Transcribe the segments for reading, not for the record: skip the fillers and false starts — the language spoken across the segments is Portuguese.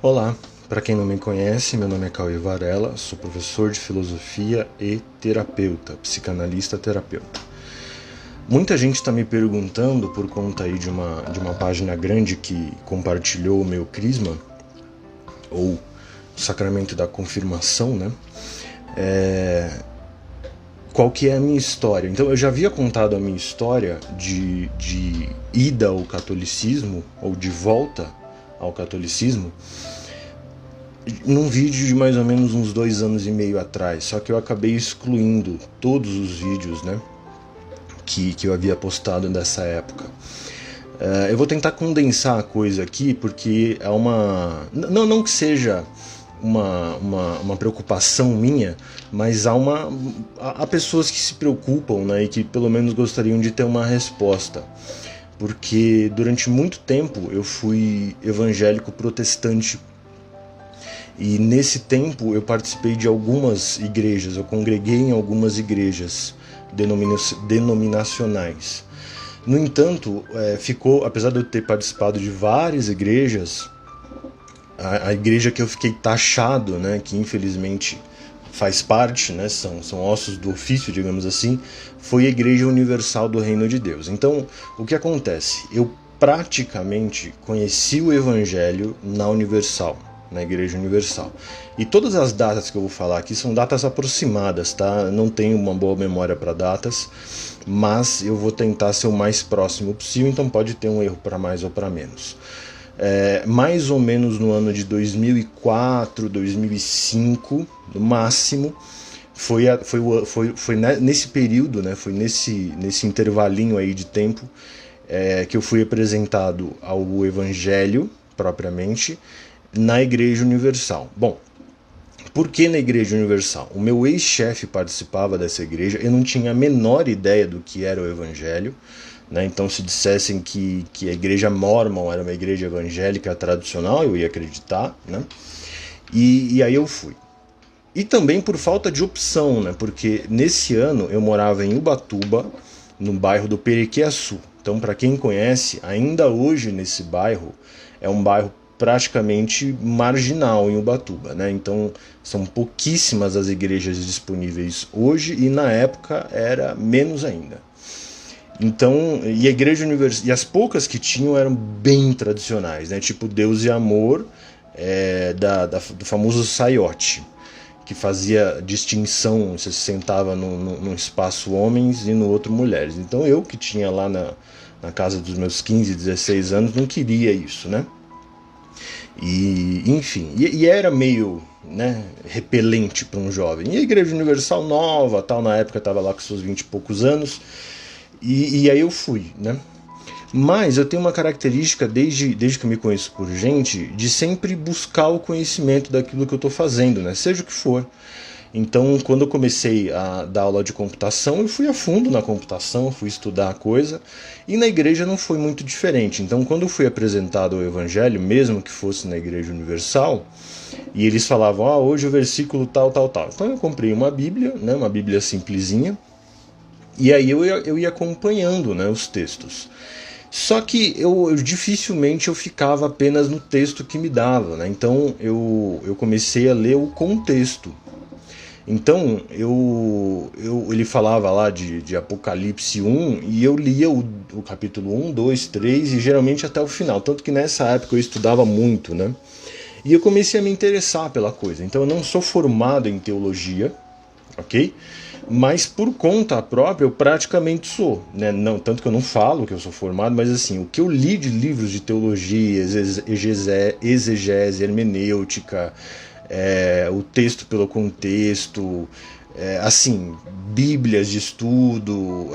Olá, para quem não me conhece, meu nome é Cauê Varela, sou professor de filosofia e terapeuta, psicanalista terapeuta. Muita gente está me perguntando por conta aí de uma página grande que compartilhou o meu crisma, ou sacramento da confirmação, né? Qual que é a minha história? Então eu já havia contado a minha história de ida ao catolicismo, ou de volta ao catolicismo, num vídeo de mais ou menos uns 2 anos e meio atrás, só que eu acabei excluindo todos os vídeos, né, que eu havia postado nessa época. Eu vou tentar condensar a coisa aqui, porque é não que seja uma preocupação minha, mas há pessoas que se preocupam, né, e que pelo menos gostariam de ter uma resposta. Porque durante muito tempo eu fui evangélico protestante. E nesse tempo eu participei de algumas igrejas, eu congreguei em algumas igrejas denominacionais. No entanto, apesar de eu ter participado de várias igrejas, a igreja que eu fiquei taxado, né, que infelizmente faz parte, né, são ossos do ofício, digamos assim, foi a Igreja Universal do Reino de Deus. Então, o que acontece? Eu praticamente conheci o Evangelho na Igreja Universal. E todas as datas que eu vou falar aqui são datas aproximadas, tá? Não tenho uma boa memória para datas, mas eu vou tentar ser o mais próximo possível, então pode ter um erro para mais ou para menos. Mais ou menos no ano de 2004, 2005, no máximo, foi nesse período, né, foi nesse intervalinho aí de tempo que eu fui apresentado ao Evangelho, propriamente, na Igreja Universal. Bom, por que na Igreja Universal? O meu ex-chefe participava dessa igreja, eu não tinha a menor ideia do que era o Evangelho, né? Então, se dissessem que a Igreja Mórmon era uma igreja evangélica tradicional, eu ia acreditar, né? E aí eu fui. E também por falta de opção, né? Porque nesse ano eu morava em Ubatuba, no bairro do Perequiaçu. Então, para quem conhece, ainda hoje nesse bairro, é um bairro praticamente marginal em Ubatuba, né? Então são pouquíssimas as igrejas disponíveis hoje e na época era menos ainda. Então, e a Igreja Universal, e as poucas que tinham eram bem tradicionais, né? Tipo Deus e Amor, do famoso saiote, que fazia distinção, você se sentava num espaço homens e no outro mulheres. Então eu, que tinha lá na casa dos meus 15, 16 anos, não queria isso, né? E enfim, e era meio, né, repelente para um jovem. E a Igreja Universal nova, tal, na época estava lá com seus 20 e poucos anos, e aí eu fui, né? Mas eu tenho uma característica, desde que eu me conheço por gente, de sempre buscar o conhecimento daquilo que eu estou fazendo, né? Seja o que for. Então, quando eu comecei a dar aula de computação, eu fui a fundo na computação, fui estudar a coisa, e na igreja não foi muito diferente. Então, quando eu fui apresentado ao Evangelho, mesmo que fosse na Igreja Universal, e eles falavam, hoje o versículo tal, tal, tal. Então eu comprei uma Bíblia, né, uma Bíblia simplesinha, e aí eu ia acompanhando, né, os textos. Só que eu dificilmente eu ficava apenas no texto que me dava, né? Então eu comecei a ler o contexto. Então, ele falava lá de Apocalipse 1 e eu lia o capítulo 1, 2, 3 e geralmente até o final. Tanto que nessa época eu estudava muito, né? E eu comecei a me interessar pela coisa. Então eu não sou formado em teologia, ok? Mas por conta própria eu praticamente sou, né? Não, tanto que eu não falo que eu sou formado, mas assim, o que eu li de livros de teologia, exegese, hermenêutica, o texto pelo contexto, assim, bíblias de estudo,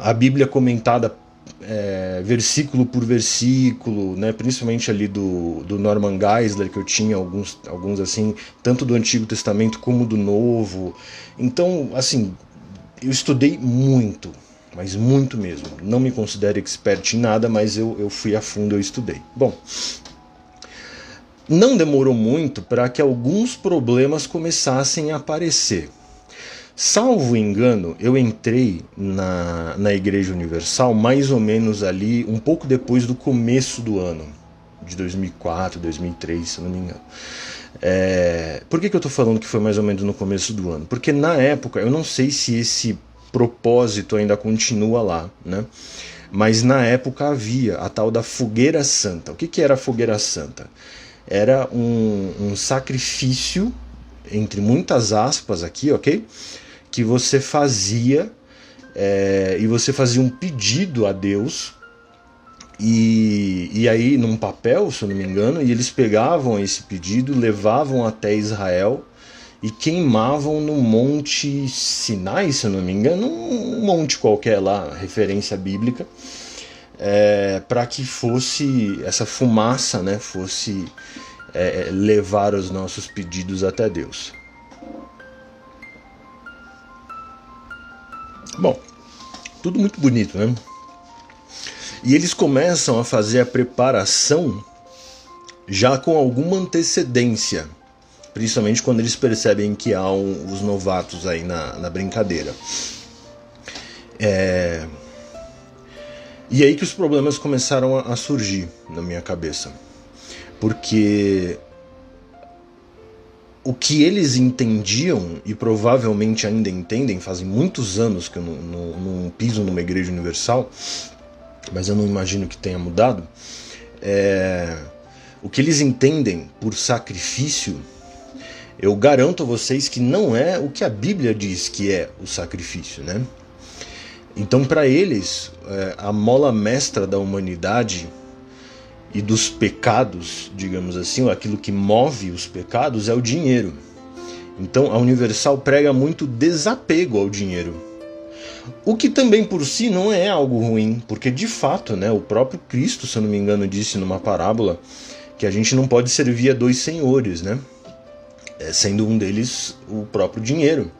a Bíblia comentada versículo por versículo, né, principalmente ali do Norman Geisler, que eu tinha alguns assim, tanto do Antigo Testamento como do Novo. Então, assim, eu estudei muito, mas muito mesmo. Não me considero expert em nada, mas eu fui a fundo, eu estudei. Bom, não demorou muito para que alguns problemas começassem a aparecer. Salvo engano, eu entrei na Igreja Universal mais ou menos ali, um pouco depois do começo do ano, de 2004, 2003, se eu não me engano. Por que eu estou falando que foi mais ou menos no começo do ano? Porque na época, eu não sei se esse propósito ainda continua lá, né? Mas na época havia a tal da Fogueira Santa. O que era a Fogueira Santa? Era um sacrifício, entre muitas aspas aqui, ok? Que você fazia, e você fazia um pedido a Deus, e aí num papel, se eu não me engano, e eles pegavam esse pedido, levavam até Israel e queimavam no Monte Sinai, se eu não me engano, um monte qualquer lá, referência bíblica, para que fosse essa fumaça, né, fosse levar os nossos pedidos até Deus. Bom, tudo muito bonito, né? E eles começam a fazer a preparação já com alguma antecedência, principalmente quando eles percebem que há os novatos aí na brincadeira. E aí que os problemas começaram a surgir na minha cabeça. Porque o que eles entendiam, e provavelmente ainda entendem, fazem muitos anos que eu não piso numa igreja universal, mas eu não imagino que tenha mudado, o que eles entendem por sacrifício, eu garanto a vocês que não é o que a Bíblia diz que é o sacrifício, né? Então, para eles, a mola mestra da humanidade e dos pecados, digamos assim, aquilo que move os pecados é o dinheiro. Então, a Universal prega muito desapego ao dinheiro. O que também por si não é algo ruim, porque de fato, né, o próprio Cristo, se eu não me engano, disse numa parábola que a gente não pode servir a dois senhores, né? Sendo um deles o próprio dinheiro.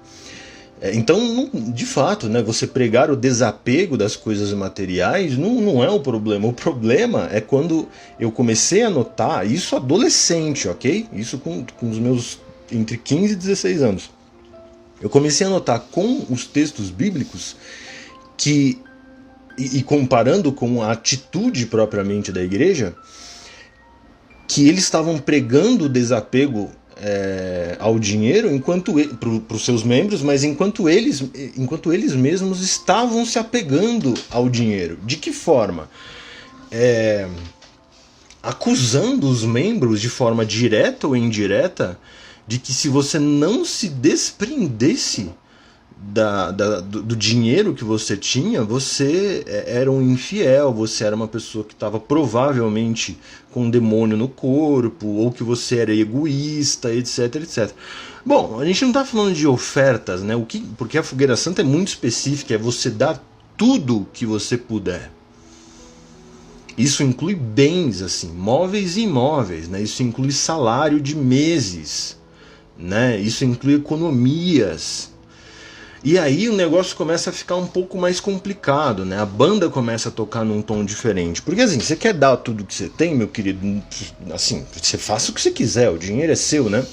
Então, de fato, né, você pregar o desapego das coisas materiais não é o problema. O problema é quando eu comecei a notar, isso adolescente, ok? Isso com os meus entre 15 e 16 anos. Eu comecei a notar com os textos bíblicos que, e comparando com a atitude propriamente da igreja, que eles estavam pregando o desapego ao dinheiro para os seus membros, mas enquanto eles mesmos estavam se apegando ao dinheiro. De que forma? Acusando os membros de forma direta ou indireta de que se você não se desprendesse do dinheiro que você tinha, você era um infiel, você era uma pessoa que estava provavelmente com um demônio no corpo, ou que você era egoísta, etc, etc. Bom, a gente não está falando de ofertas, né? Porque a Fogueira Santa é muito específica, é você dar tudo que você puder. Isso inclui bens, assim, móveis e imóveis, né? Isso inclui salário de meses, né? Isso inclui economias. E aí o negócio começa a ficar um pouco mais complicado, né? A banda começa a tocar num tom diferente. Porque assim, você quer dar tudo que você tem, meu querido, assim, você faça o que você quiser, o dinheiro é seu, né?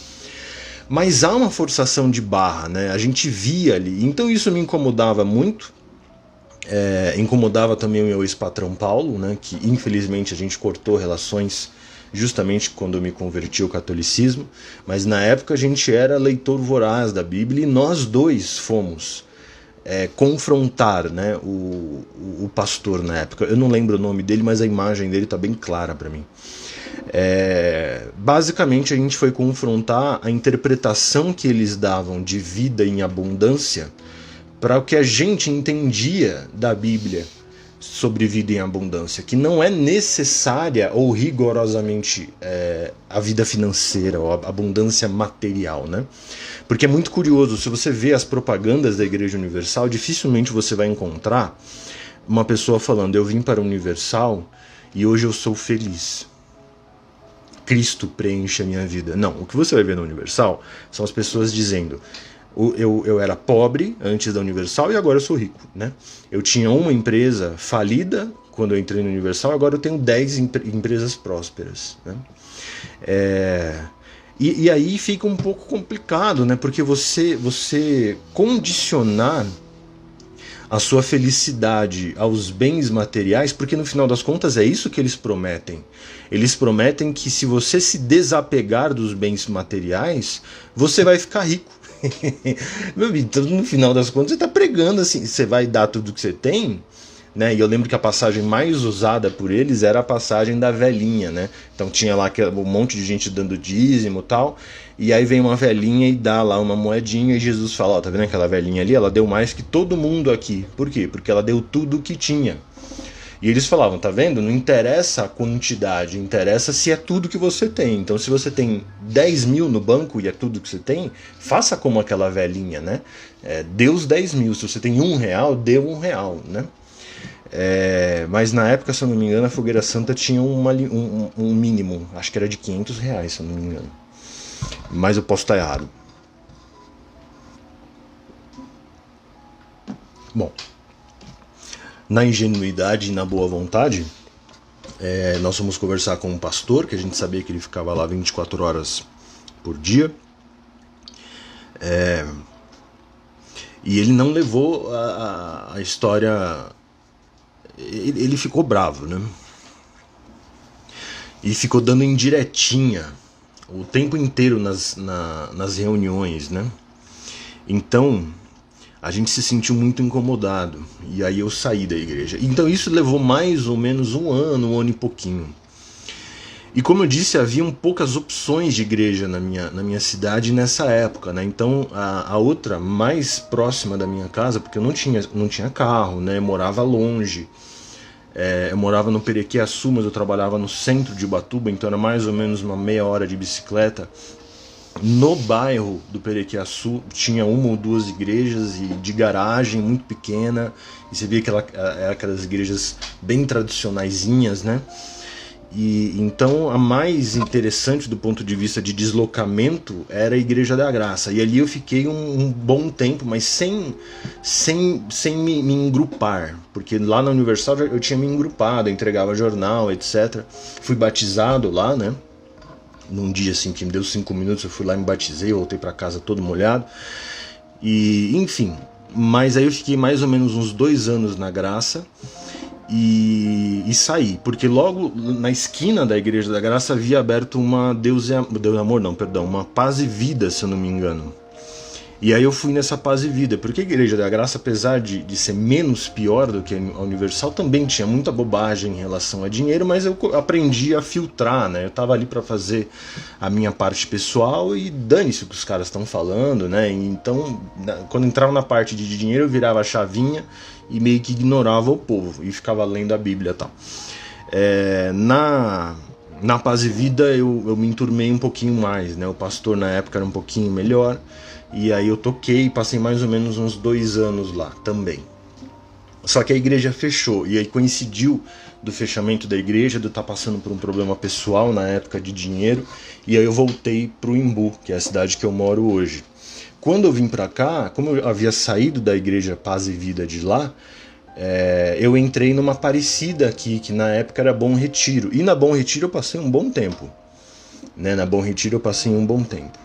Mas há uma forçação de barra, né? A gente via ali. Então isso me incomodava muito. Incomodava também o meu ex-patrão Paulo, né? Que infelizmente a gente cortou relações justamente quando eu me converti ao catolicismo, mas na época a gente era leitor voraz da Bíblia e nós dois fomos confrontar, né, o pastor na época. Eu não lembro o nome dele, mas a imagem dele está bem clara para mim. Basicamente a gente foi confrontar a interpretação que eles davam de vida em abundância para o que a gente entendia da Bíblia sobre vida em abundância, que não é necessária ou rigorosamente a vida financeira ou a abundância material, né? Porque é muito curioso, se você vê as propagandas da Igreja Universal, dificilmente você vai encontrar uma pessoa falando: eu vim para o Universal e hoje eu sou feliz. Cristo preenche a minha vida. Não, o que você vai ver no Universal são as pessoas dizendo: eu era pobre antes da Universal e agora eu sou rico, né? Eu tinha uma empresa falida quando eu entrei no Universal, agora eu tenho 10 empresas prósperas, né? E aí fica um pouco complicado, né? Porque você condicionar a sua felicidade aos bens materiais, porque no final das contas é isso que eles prometem. Eles prometem que se você se desapegar dos bens materiais, você vai ficar rico. Meu amigo, então, no final das contas você está pregando assim, você vai dar tudo que você tem, né? E eu lembro que a passagem mais usada por eles era a passagem da velhinha, né? Então tinha lá um monte de gente dando dízimo e tal, e aí vem uma velhinha e dá lá uma moedinha, e Jesus fala, ó, tá vendo aquela velhinha ali? Ela deu mais que todo mundo aqui. Por quê? Porque ela deu tudo o que tinha. E eles falavam, tá vendo? Não interessa a quantidade, interessa se é tudo que você tem. Então se você tem 10 mil no banco e é tudo que você tem, faça como aquela velhinha, né? Dê os 10 mil. Se você tem R$1, dê R$1, né? Mas na época, se eu não me engano, a Fogueira Santa tinha um mínimo, acho que era de R$500, se eu não me engano. Mas eu posso estar errado. Bom, na ingenuidade e na boa vontade, nós fomos conversar com um pastor, que a gente sabia que ele ficava lá 24 horas por dia. E ele não levou a história... Ele ficou bravo, né? E ficou dando indiretinha o tempo inteiro nas reuniões, né? Então a gente se sentiu muito incomodado, e aí eu saí da igreja. Então isso levou mais ou menos um ano e pouquinho. E como eu disse, haviam poucas opções de igreja na minha cidade nessa época, né? Então a outra mais próxima da minha casa, porque eu não tinha carro, né? Eu morava longe. Eu morava no Perequiaçu, mas eu trabalhava no centro de Ubatuba, então era mais ou menos uma meia hora de bicicleta. No bairro do Perequiaçu tinha uma ou duas igrejas e de garagem muito pequena, e você via que eram aquelas igrejas bem tradicionaisinhas, né? E então a mais interessante do ponto de vista de deslocamento era a Igreja da Graça. E ali eu fiquei um bom tempo, mas sem me engrupar, porque lá na Universal eu tinha me engrupado, eu entregava jornal, etc. Fui batizado lá, né? Num dia assim que me deu 5 minutos, eu fui lá, me batizei, voltei para casa todo molhado. E enfim, mas aí eu fiquei mais ou menos uns 2 anos na Graça. E saí, porque logo na esquina da Igreja da Graça havia aberto uma uma Paz e Vida, se eu não me engano. E aí eu fui nessa Paz e Vida, porque a Igreja da Graça, apesar de ser menos pior do que a Universal, também tinha muita bobagem em relação a dinheiro, mas eu aprendi a filtrar, né? Eu tava ali para fazer a minha parte pessoal e dane-se o que os caras estão falando, né? Então, quando entrava na parte de dinheiro, eu virava a chavinha e meio que ignorava o povo e ficava lendo a Bíblia e tal. Na Paz e Vida eu me enturmei um pouquinho mais, né? O pastor na época era um pouquinho melhor, e aí eu toquei e passei mais ou menos uns 2 anos lá também. Só que a igreja fechou, e aí coincidiu do fechamento da igreja, de eu estar passando por um problema pessoal na época de dinheiro, e aí eu voltei para o Imbu, que é a cidade que eu moro hoje. Quando eu vim para cá, como eu havia saído da Igreja Paz e Vida de lá, eu entrei numa parecida aqui, que na época era Bom Retiro. E na Bom Retiro eu passei um bom tempo. Né? Na Bom Retiro eu passei um bom tempo.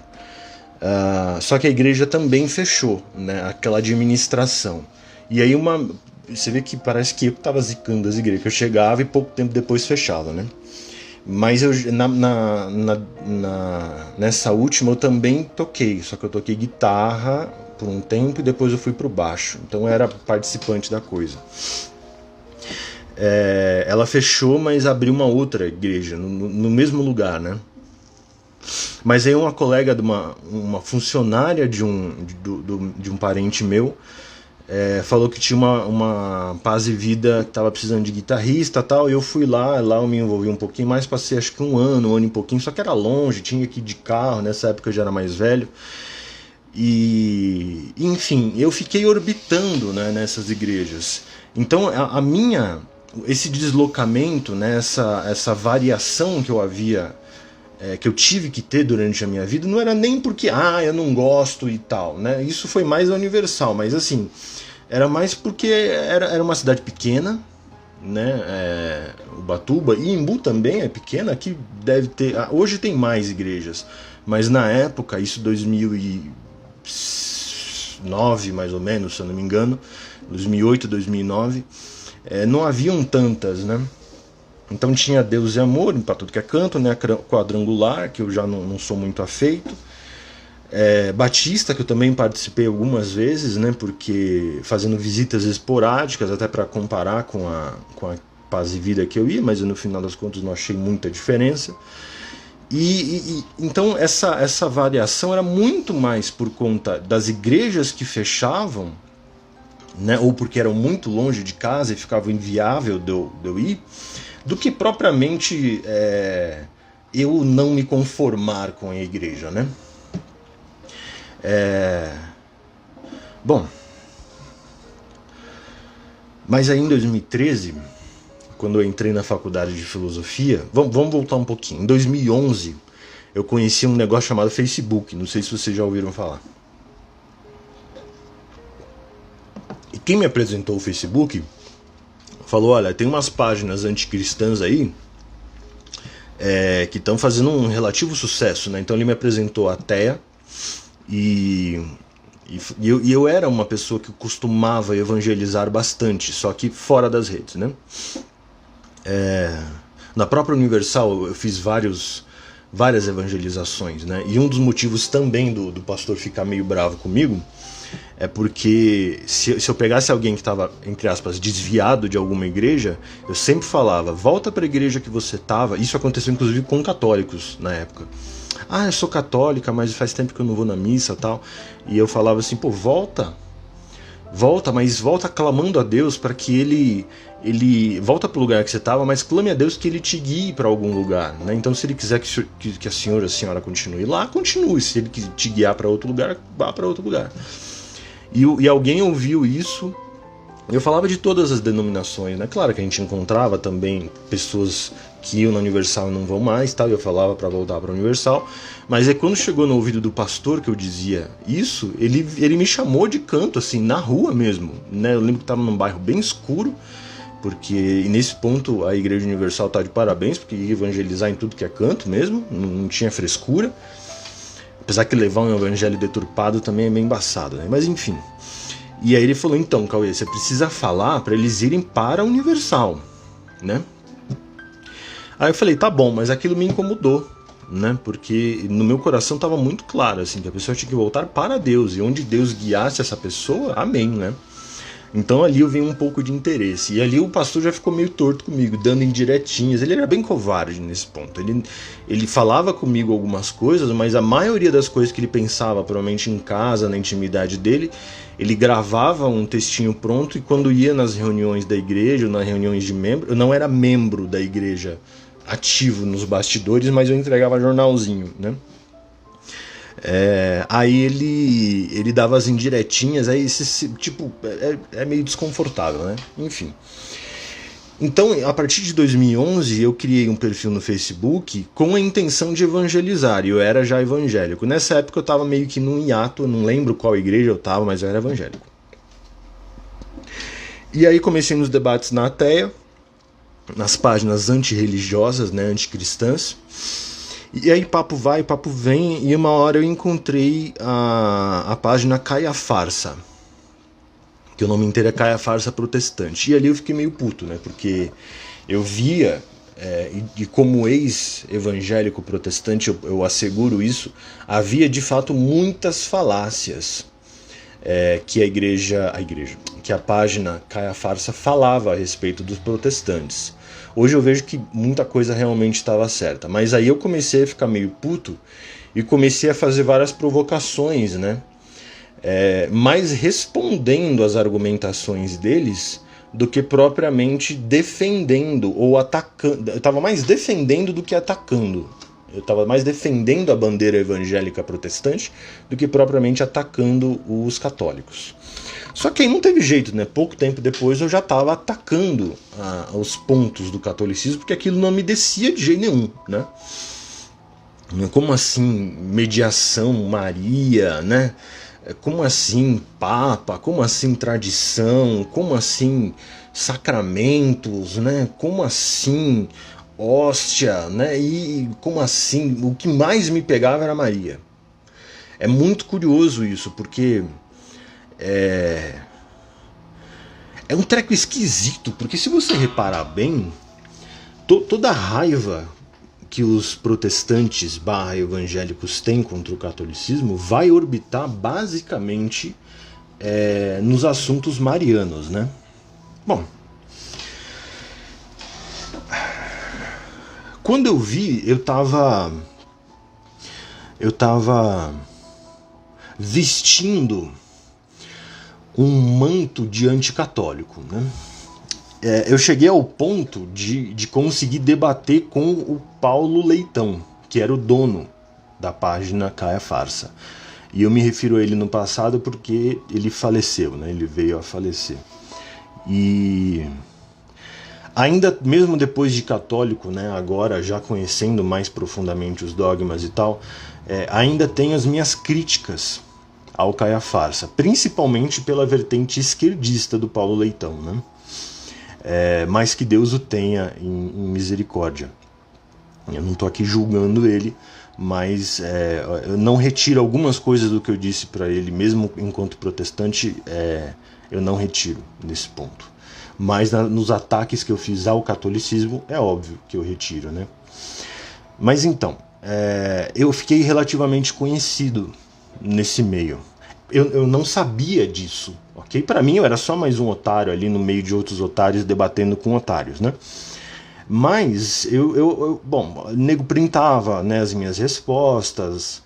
Só que a igreja também fechou, né? Aquela administração. E aí você vê que parece que eu estava zicando as igrejas, que eu chegava e pouco tempo depois fechava, né? Mas nessa última eu também toquei, só que eu toquei guitarra por um tempo e depois eu fui pro baixo, então eu era participante da coisa. Ela fechou, mas abriu uma outra igreja no mesmo lugar, né? Mas aí uma colega de uma funcionária de um parente meu falou que tinha uma Paz e Vida que estava precisando de guitarrista e tal, e eu fui lá eu me envolvi um pouquinho mais, passei acho que um ano e pouquinho, só que era longe, tinha que ir de carro, nessa época eu já era mais velho, e enfim, eu fiquei orbitando, né, nessas igrejas. Então esse deslocamento, né, essa variação que que eu tive que ter durante a minha vida, não era nem porque eu não gosto e tal, né? Isso foi mais a Universal, mas assim, era mais porque era uma cidade pequena, né? Ubatuba e Imbu também é pequena, aqui deve ter, hoje tem mais igrejas, mas na época, isso 2000 e 2009, mais ou menos, se eu não me engano, 2008, 2009, não haviam tantas, né? Então tinha Deus e Amor, para tudo que é canto, né? Quadrangular, que eu já não sou muito afeito. Batista, que eu também participei algumas vezes, né? Porque fazendo visitas esporádicas, até para comparar com a Paz e Vida que eu ia, mas no final das contas não achei muita diferença. Então essa variação era muito mais por conta das igrejas que fechavam, né? Ou porque eram muito longe de casa e ficava inviável de eu ir, do que propriamente eu não me conformar com a igreja, né? Bom, mas aí em 2013, quando eu entrei na faculdade de filosofia, vamos voltar um pouquinho. Em 2011, eu conheci um negócio chamado Facebook, não sei se vocês já ouviram falar. E quem me apresentou o Facebook falou, olha, tem umas páginas anticristãs aí que estão fazendo um relativo sucesso, né? Então ele me apresentou a Teia e eu era uma pessoa que costumava evangelizar bastante, só que fora das redes, né? Na própria Universal eu fiz várias evangelizações, né? E um dos motivos também do pastor ficar meio bravo comigo é porque se eu pegasse alguém que estava, entre aspas, desviado de alguma igreja, eu sempre falava, volta para a igreja que você estava. Isso aconteceu inclusive com católicos na época. Eu sou católica, mas faz tempo que eu não vou na missa e tal. E eu falava assim, volta, mas volta clamando a Deus para que ele volta para o lugar que você estava, mas clame a Deus que ele te guie para algum lugar, né? Então se ele quiser que a senhora continue lá, continue. Se ele te guiar para outro lugar, vá para outro lugar. E alguém ouviu isso. Eu falava de todas as denominações, né? Claro que a gente encontrava também pessoas que iam na Universal e não vão mais, tal. Eu falava para voltar para a Universal, mas quando chegou no ouvido do pastor que eu dizia isso, ele me chamou de canto, assim, na rua mesmo, né? Eu lembro que estava num bairro bem escuro, porque nesse ponto a Igreja Universal está de parabéns, porque ia evangelizar em tudo que é canto mesmo, não tinha frescura. Apesar que levar um evangelho deturpado também é meio embaçado, né? Mas enfim. E aí ele falou, então, Cauê, você precisa falar para eles irem para a Universal, né? Aí eu falei, tá bom, mas aquilo me incomodou, né? Porque no meu coração estava muito claro, assim, que a pessoa tinha que voltar para Deus, e onde Deus guiasse essa pessoa, amém, né? Então ali eu vi um pouco de interesse. E ali o pastor já ficou meio torto comigo, dando indiretinhas. Ele era bem covarde nesse ponto. Ele falava comigo algumas coisas, mas a maioria das coisas que ele pensava, provavelmente em casa, na intimidade dele, ele gravava um textinho pronto e quando ia nas reuniões da igreja, nas reuniões de membro, eu não era membro da igreja ativo nos bastidores, mas eu entregava jornalzinho, né? Aí ele dava as indiretinhas, aí tipo, é meio desconfortável, né? Enfim. Então, a partir de 2011, eu criei um perfil no Facebook com a intenção de evangelizar, e eu era já evangélico. Nessa época eu estava meio que num hiato, eu não lembro qual igreja eu estava, mas eu era evangélico. E aí comecei nos debates na Ateia, nas páginas antirreligiosas, né, anticristãs. E aí papo vai, papo vem, e uma hora eu encontrei a página Caia Farsa, que o nome inteiro é Caia Farsa Protestante. E ali eu fiquei meio puto, né, porque eu via, e como ex-evangélico protestante eu asseguro isso, havia de fato muitas falácias que a página Caia Farsa falava a respeito dos protestantes. Hoje eu vejo que muita coisa realmente estava certa, mas aí eu comecei a ficar meio puto e comecei a fazer várias provocações, né? Mais respondendo às argumentações deles do que propriamente defendendo ou atacando. Eu estava mais defendendo do que atacando. Eu estava mais defendendo a bandeira evangélica protestante do que propriamente atacando os católicos. Só que aí não teve jeito, né? Pouco tempo depois eu já estava atacando os pontos do catolicismo, porque aquilo não me descia de jeito nenhum, né? Como assim mediação Maria, né? Como assim Papa? Como assim tradição? Como assim sacramentos, né? Como assim hóstia, né? E como assim? O que mais me pegava era Maria. É muito curioso isso, porque É um treco esquisito, porque se você reparar bem, toda a raiva que os protestantes / evangélicos têm contra o catolicismo vai orbitar basicamente nos assuntos marianos, né? Bom, quando eu vi, eu tava vestindo um manto de anticatólico, né? Eu cheguei ao ponto de conseguir debater com o Paulo Leitão, que era o dono da página Caia Farsa. E eu me refiro a ele no passado porque ele faleceu, né? Ele veio a falecer. E ainda mesmo depois de católico, né, agora já conhecendo mais profundamente os dogmas e tal, ainda tenho as minhas críticas ao Caia Farsa, principalmente pela vertente esquerdista do Paulo Leitão, né? Mas que Deus o tenha em misericórdia. Eu não estou aqui julgando ele, mas eu não retiro algumas coisas do que eu disse para ele, mesmo enquanto protestante, eu não retiro nesse ponto. Mas nos ataques que eu fiz ao catolicismo, é óbvio que eu retiro, né? Mas então, eu fiquei relativamente conhecido nesse meio. Eu não sabia disso, ok? Para mim eu era só mais um otário ali no meio de outros otários debatendo com otários, né? Mas bom, o nego printava, né, as minhas respostas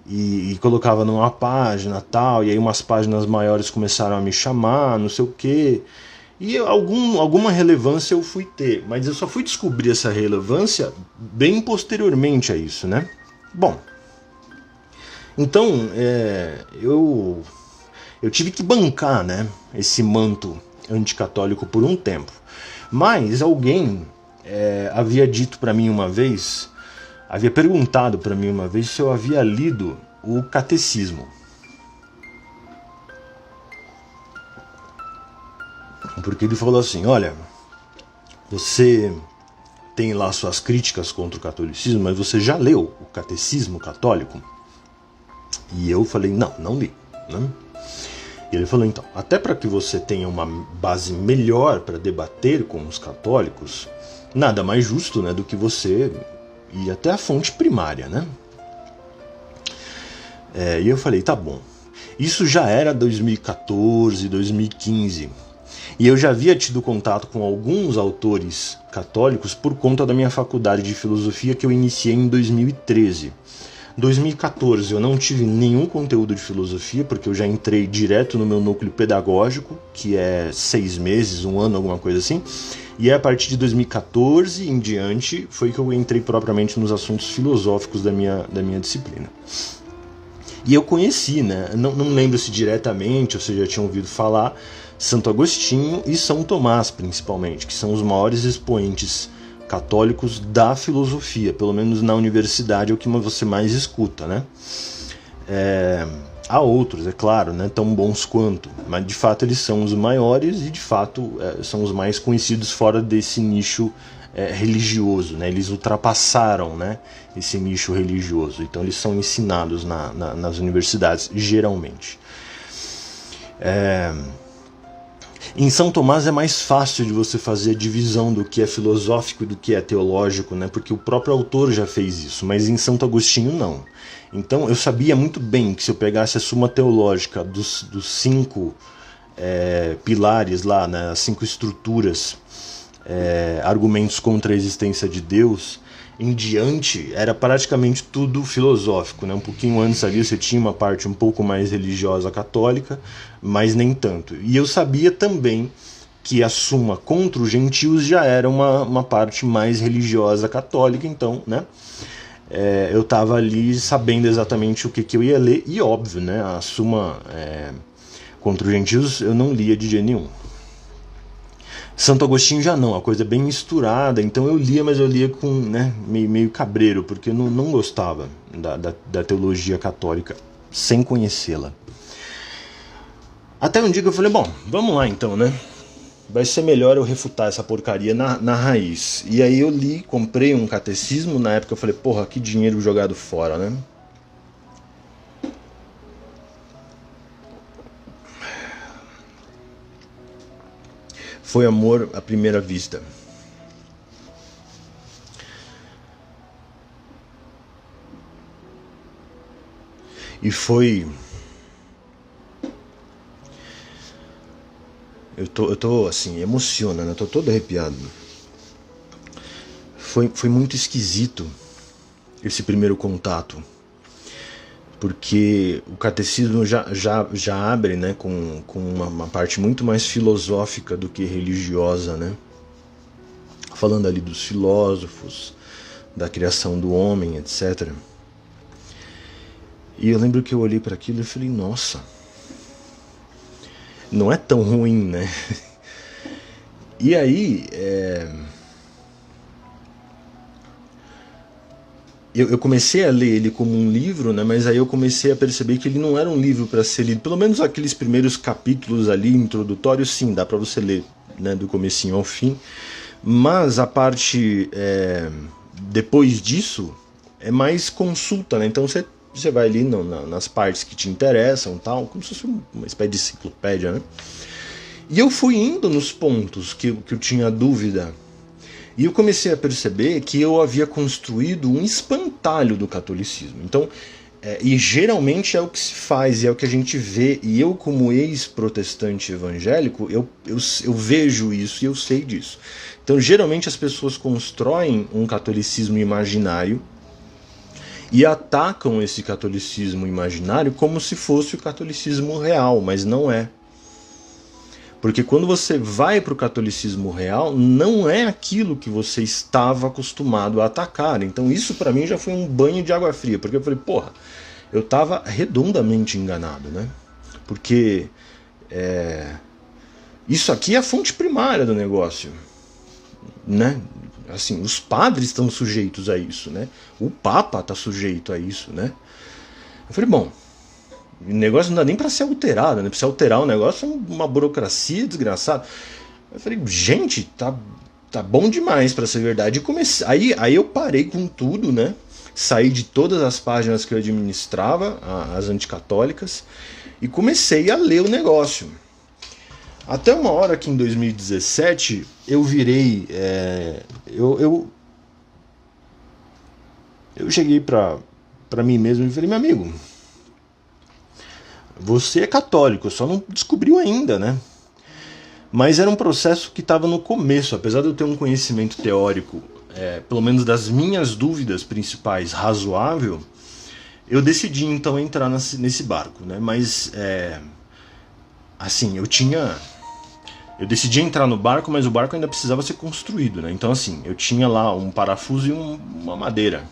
e colocava numa página tal, e aí umas páginas maiores começaram a me chamar, não sei o quê. E alguma relevância eu fui ter, mas eu só fui descobrir essa relevância bem posteriormente a isso, né? Bom, então eu tive que bancar, né, esse manto anticatólico por um tempo. Mas alguém havia dito para mim uma vez, havia perguntado para mim uma vez se eu havia lido o Catecismo. Porque ele falou assim, olha, você tem lá suas críticas contra o catolicismo, mas você já leu o Catecismo Católico? E eu falei, não li, né? E ele falou, então, até para que você tenha uma base melhor para debater com os católicos, nada mais justo, né, do que você ir até a fonte primária, né? E eu falei, tá bom. Isso já era 2014, 2015. E eu já havia tido contato com alguns autores católicos por conta da minha faculdade de filosofia que eu iniciei em 2013. 2014 eu não tive nenhum conteúdo de filosofia, porque eu já entrei direto no meu núcleo pedagógico, que é 6 meses, 1 ano, alguma coisa assim. E a partir de 2014 em diante foi que eu entrei propriamente nos assuntos filosóficos da minha disciplina. E eu conheci, né? Não lembro se diretamente, ou se já tinha ouvido falar, Santo Agostinho e São Tomás, principalmente, que são os maiores expoentes católicos da filosofia, pelo menos na universidade é o que você mais escuta, né? Há outros, é claro, né, tão bons quanto, mas de fato eles são os maiores e de fato são os mais conhecidos fora desse nicho religioso, né? Eles ultrapassaram, né, esse nicho religioso, então eles são ensinados nas universidades, geralmente. Em São Tomás é mais fácil de você fazer a divisão do que é filosófico e do que é teológico, né? Porque o próprio autor já fez isso, mas em Santo Agostinho não. Então eu sabia muito bem que se eu pegasse a Suma Teológica dos 5 pilares lá, né, as 5 estruturas, argumentos contra a existência de Deus, em diante era praticamente tudo filosófico, né? Um pouquinho antes ali você tinha uma parte um pouco mais religiosa católica, mas nem tanto. E eu sabia também que a Suma contra os gentios já era uma parte mais religiosa católica, então, né? Eu estava ali sabendo exatamente o que eu ia ler, e óbvio, né? A Suma contra os gentios eu não lia de jeito nenhum. Santo Agostinho já não, a coisa é bem misturada, então eu lia, mas eu lia com, né, meio cabreiro, porque eu não gostava da teologia católica sem conhecê-la. Até um dia que eu falei, bom, vamos lá então, né? Vai ser melhor eu refutar essa porcaria na raiz. E aí eu li, comprei um catecismo, na época eu falei, porra, que dinheiro jogado fora, né? foi amor à primeira vista. E foi... Eu tô assim, emociona, né? Eu tô todo arrepiado. Foi muito esquisito esse primeiro contato. Porque o catecismo já abre, né, com uma parte muito mais filosófica do que religiosa, né? Falando ali dos filósofos, da criação do homem, etc. E eu lembro que eu olhei para aquilo e falei, nossa, não é tão ruim, né? E aí, eu comecei a ler ele como um livro, né? Mas aí eu comecei a perceber que ele não era um livro para ser lido. Pelo menos aqueles primeiros capítulos ali, introdutórios, sim, dá para você ler, né, do comecinho ao fim. Mas a parte depois disso é mais consulta, né? Então você vai ali nas partes que te interessam, tal, como se fosse uma espécie de enciclopédia, né? E eu fui indo nos pontos que eu tinha dúvida. E eu comecei a perceber que eu havia construído um espantalho do catolicismo. Então, e geralmente é o que se faz, e é o que a gente vê. E eu, como ex-protestante evangélico, eu vejo isso e eu sei disso. Então, geralmente as pessoas constroem um catolicismo imaginário e atacam esse catolicismo imaginário como se fosse o catolicismo real, mas não é. Porque quando você vai para o catolicismo real, não é aquilo que você estava acostumado a atacar. Então isso para mim já foi um banho de água fria, porque eu falei, porra, eu estava redondamente enganado, né? Porque isso aqui é a fonte primária do negócio, né? Assim, os padres estão sujeitos a isso, né? O Papa está sujeito a isso, né? Eu falei, bom, o negócio não dá nem para ser alterado, né? Para se alterar o negócio é uma burocracia desgraçada. Eu falei, gente, tá bom demais para ser verdade. E comecei, aí eu parei com tudo, né? Saí de todas as páginas que eu administrava, as anticatólicas, e comecei a ler o negócio. Até uma hora que em 2017 eu virei... Eu cheguei para mim mesmo e falei, meu amigo, você é católico, só não descobriu ainda, né? Mas era um processo que estava no começo, apesar de eu ter um conhecimento teórico, pelo menos das minhas dúvidas principais, razoável, eu decidi então entrar nesse barco, né? Mas, assim, eu decidi entrar no barco, mas o barco ainda precisava ser construído, né? Então, assim, eu tinha lá um parafuso e uma madeira.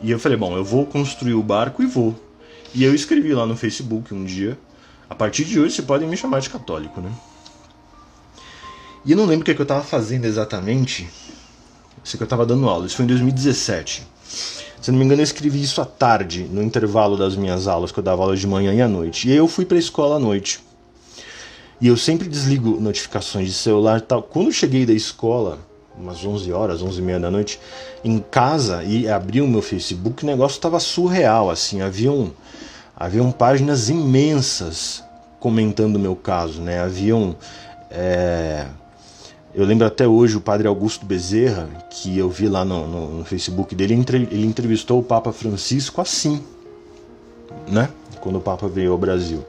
E eu falei, bom, eu vou construir o barco e vou. E eu escrevi lá no Facebook um dia, a partir de hoje vocês podem me chamar de católico, né? E eu não lembro o que eu estava fazendo exatamente. Eu sei que eu estava dando aula, isso foi em 2017. Se não me engano eu escrevi isso à tarde, no intervalo das minhas aulas, que eu dava aula de manhã e à noite. E aí eu fui para a escola à noite. E eu sempre desligo notificações de celular e tal. Quando eu cheguei da escola, umas 11 horas, 11h30 da noite, em casa, e abri o meu Facebook, o negócio estava surreal, assim, haviam páginas imensas comentando o meu caso, né? Eu lembro até hoje o padre Augusto Bezerra, que eu vi lá no Facebook dele, ele entrevistou o Papa Francisco assim, né? Quando o Papa veio ao Brasil.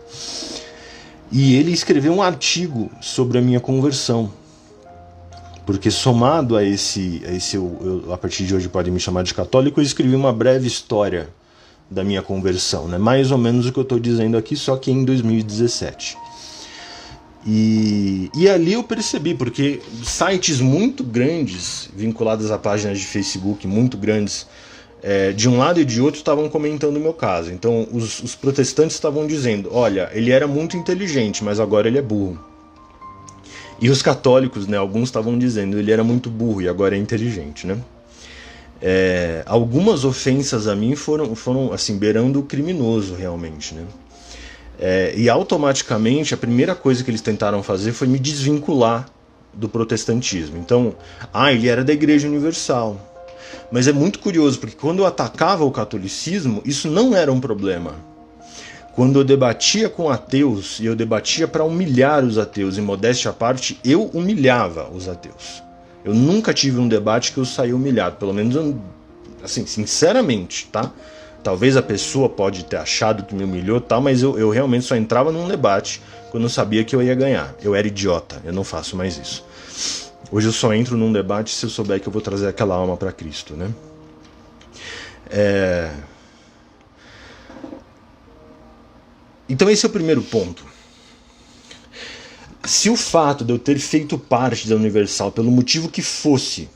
E ele escreveu um artigo sobre a minha conversão. Porque somado a a partir de hoje podem me chamar de católico, eu escrevi uma breve história da minha conversão, né? Mais ou menos o que eu estou dizendo aqui, só que em 2017. E ali eu percebi, porque sites muito grandes, vinculados a páginas de Facebook muito grandes, de um lado e de outro estavam comentando o meu caso. Então os protestantes estavam dizendo, olha, ele era muito inteligente, mas agora ele é burro. E os católicos, né, alguns estavam dizendo, ele era muito burro e agora é inteligente, né? Algumas ofensas a mim foram assim, beirando o criminoso realmente, né? E automaticamente a primeira coisa que eles tentaram fazer foi me desvincular do protestantismo. Então, ele era da Igreja Universal. Mas é muito curioso, porque quando eu atacava o catolicismo, isso não era um problema. Quando eu debatia com ateus, e eu debatia para humilhar os ateus, em modéstia à parte, eu humilhava os ateus. Eu nunca tive um debate que eu saí humilhado, pelo menos, assim, sinceramente, tá? Talvez a pessoa pode ter achado que me humilhou, tal, mas eu realmente só entrava num debate quando eu sabia que eu ia ganhar. Eu era idiota, eu não faço mais isso. Hoje eu só entro num debate se eu souber que eu vou trazer aquela alma para Cristo, né? Então esse é o primeiro ponto. Se o fato de eu ter feito parte da Universal, pelo motivo que fosse,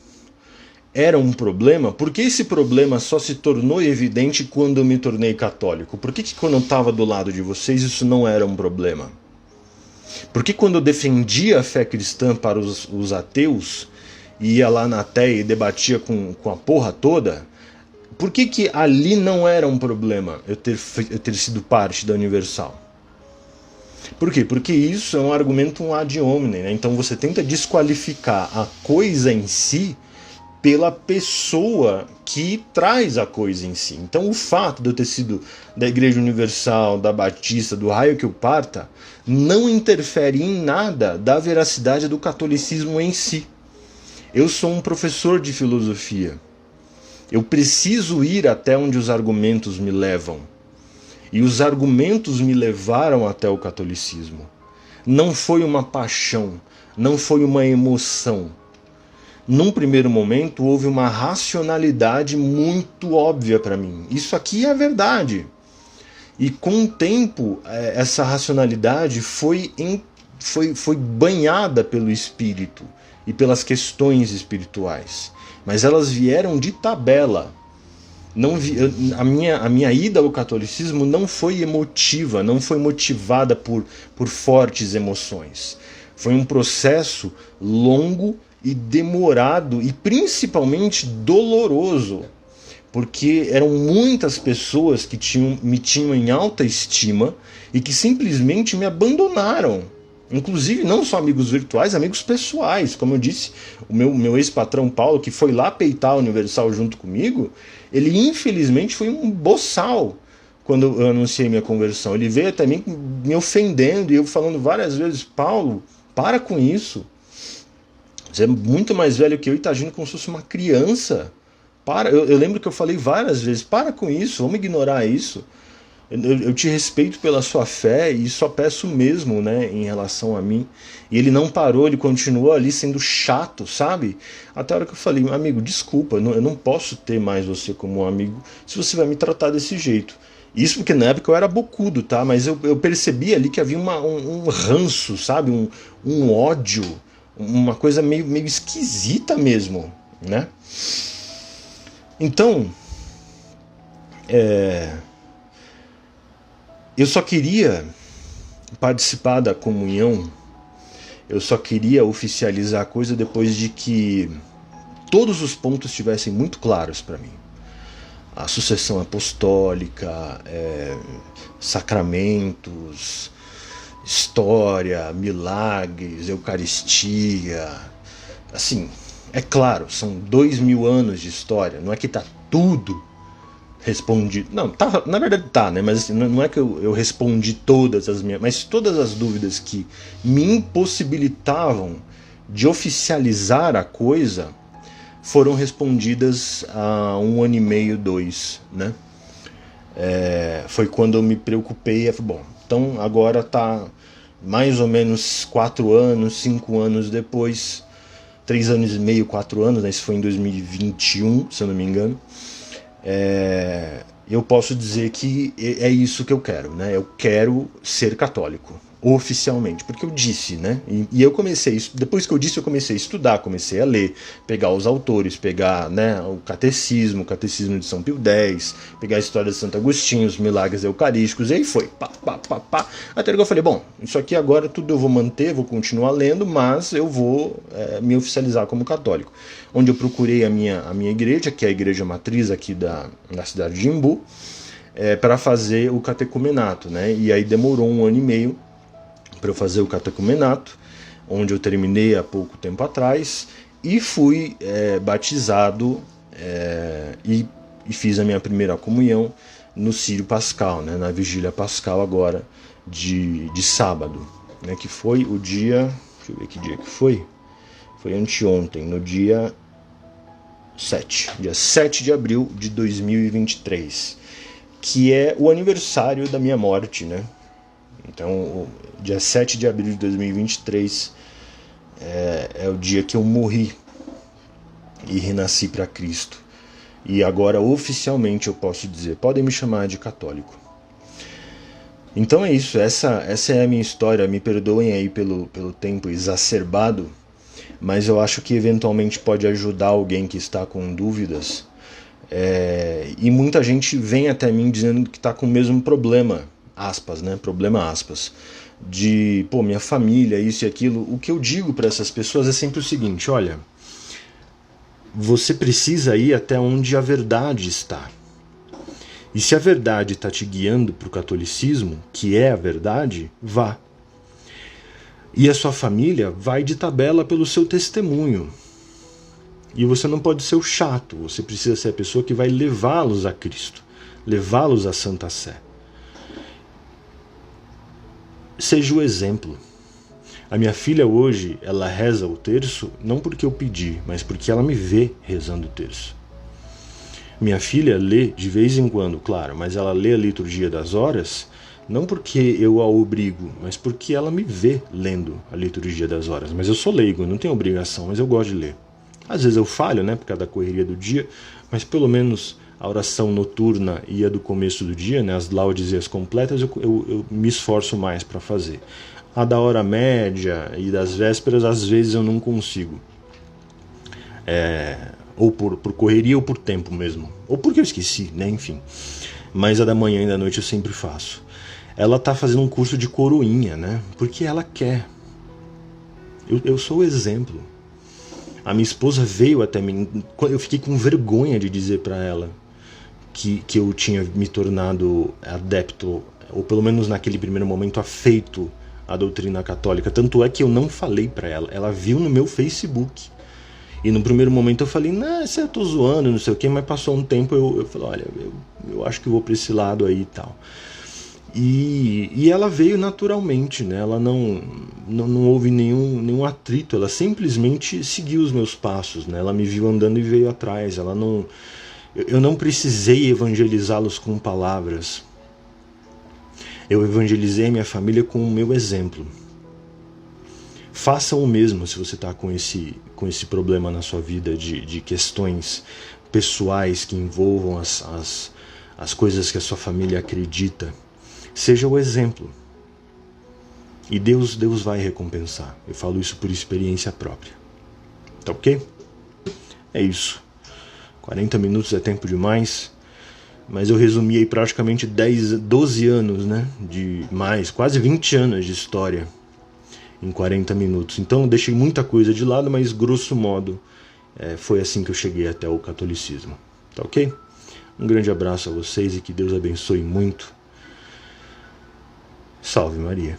era um problema, por que esse problema só se tornou evidente quando eu me tornei católico? Por que quando eu estava do lado de vocês isso não era um problema? Por que quando eu defendia a fé cristã para os ateus, e ia lá na TEA e debatia com a porra toda, por que ali não era um problema eu ter sido parte da Universal? Por quê? Porque isso é um argumento ad hominem, né? Então você tenta desqualificar a coisa em si pela pessoa que traz a coisa em si. Então o fato de eu ter sido da Igreja Universal, da Batista, do raio que eu parta, não interfere em nada da veracidade do catolicismo em si. Eu sou um professor de filosofia. Eu preciso ir até onde os argumentos me levam. E os argumentos me levaram até o catolicismo. Não foi uma paixão, não foi uma emoção. Num primeiro momento houve uma racionalidade muito óbvia para mim. Isso aqui é a verdade. E com o tempo essa racionalidade foi banhada pelo espírito e pelas questões espirituais. Mas elas vieram de tabela. A minha ida ao catolicismo não foi emotiva, não foi motivada por fortes emoções. Foi um processo longo e demorado e principalmente doloroso, porque eram muitas pessoas que me tinham em alta estima e que simplesmente me abandonaram. Inclusive não só amigos virtuais, amigos pessoais. Como eu disse, o meu ex-patrão Paulo, que foi lá peitar a Universal junto comigo, ele infelizmente foi um boçal quando eu anunciei minha conversão. Ele veio até mim me ofendendo e eu falando várias vezes: Paulo, para com isso. Você é muito mais velho que eu e está agindo como se fosse uma criança. Eu lembro que eu falei várias vezes: para com isso, vamos ignorar isso. Eu te respeito pela sua fé e só peço mesmo, né, em relação a mim. E ele não parou, ele continuou ali sendo chato, sabe? Até a hora que eu falei: amigo, desculpa, eu não posso ter mais você como um amigo se você vai me tratar desse jeito. Isso porque na época eu era bocudo, tá? Mas eu percebi ali que havia um ranço, sabe? Um ódio, uma coisa meio esquisita mesmo, né? Então, eu só queria participar da comunhão, eu só queria oficializar a coisa depois de que todos os pontos estivessem muito claros para mim. A sucessão apostólica, sacramentos, história, milagres, Eucaristia. Assim, é claro, são 2000 anos de história, não é que está tudo respondido. Não, tá, na verdade tá, né? Mas assim, não é que eu respondi todas as minhas, mas todas as dúvidas que me impossibilitavam de oficializar a coisa foram respondidas há 1 ano e meio, 2, né? Foi quando eu me preocupei e falei: bom, então agora tá mais ou menos 4 anos, 5 anos depois, 3 anos e meio, 4 anos, né? Isso foi em 2021, se eu não me engano. Eu posso dizer que é isso que eu quero, né? Eu quero ser católico, oficialmente, porque eu disse, né? E eu comecei, depois que eu disse, eu comecei a estudar, comecei a ler, pegar os autores, pegar, né, o catecismo de São Pio X, pegar a história de Santo Agostinho, os milagres eucarísticos, e aí foi, pá, até que eu falei: bom, isso aqui agora tudo eu vou manter, vou continuar lendo, mas eu vou me oficializar como católico. Onde eu procurei a minha igreja, que é a igreja matriz aqui da cidade de Imbu, para fazer o catecumenato, né? E aí demorou 1 ano e meio para eu fazer o catecumenato, onde eu terminei há pouco tempo atrás, e fui batizado e fiz a minha primeira comunhão no Círio Pascal, né, na Vigília Pascal agora de sábado, né, que foi o dia, deixa eu ver que dia que foi anteontem, no dia 7 de abril de 2023, que é o aniversário da minha morte, né? Então, dia 7 de abril de 2023 é o dia que eu morri e renasci para Cristo. E agora, oficialmente, eu posso dizer, podem me chamar de católico. Então é isso, essa é a minha história. Me perdoem aí pelo tempo exacerbado, mas eu acho que eventualmente pode ajudar alguém que está com dúvidas. E muita gente vem até mim dizendo que está com o mesmo problema, aspas, né? Problema aspas, de, pô, minha família, isso e aquilo. O que eu digo para essas pessoas é sempre o seguinte: olha, você precisa ir até onde a verdade está. E se a verdade está te guiando para o catolicismo, que é a verdade, vá. E a sua família vai de tabela pelo seu testemunho. E você não pode ser o chato, você precisa ser a pessoa que vai levá-los a Cristo, levá-los à Santa Sé. Seja o exemplo. A minha filha hoje, ela reza o terço não porque eu pedi, mas porque ela me vê rezando o terço. Minha filha lê de vez em quando, claro, mas ela lê a liturgia das horas não porque eu a obrigo, mas porque ela me vê lendo a liturgia das horas. Mas eu sou leigo, não tenho obrigação, mas eu gosto de ler. Às vezes eu falho, né, por causa da correria do dia, mas pelo menos a oração noturna e a do começo do dia, né, as laudes e as completas, eu me esforço mais para fazer. A da hora média e das vésperas, às vezes eu não consigo. Ou por correria ou por tempo mesmo. Ou porque eu esqueci, né, enfim. Mas a da manhã e da noite eu sempre faço. Ela tá fazendo um curso de coroinha, né, porque ela quer. Eu sou o exemplo. A minha esposa veio até mim, eu fiquei com vergonha de dizer para ela que eu tinha me tornado adepto, ou pelo menos naquele primeiro momento afeito à doutrina católica. Tanto é que eu não falei para ela, ela viu no meu Facebook. E no primeiro momento eu falei, não, eu tô zoando, não sei o quê, mas passou um tempo eu falei, olha, eu acho que eu vou para esse lado aí e tal. E ela veio naturalmente, né? Ela não houve nenhum atrito, ela simplesmente seguiu os meus passos, né? Ela me viu andando e veio atrás. Eu não precisei evangelizá-los com palavras. Eu evangelizei minha família com o meu exemplo. Faça o mesmo se você está com esse problema na sua vida de questões pessoais que envolvam as coisas que a sua família acredita. Seja o exemplo. E Deus vai recompensar. Eu falo isso por experiência própria. Tá ok? É isso. 40 minutos é tempo demais. Mas eu resumi aí praticamente 12 anos, né? Quase 20 anos de história em 40 minutos. Então eu deixei muita coisa de lado, mas grosso modo foi assim que eu cheguei até o catolicismo. Tá ok? Um grande abraço a vocês e que Deus abençoe muito. Salve Maria.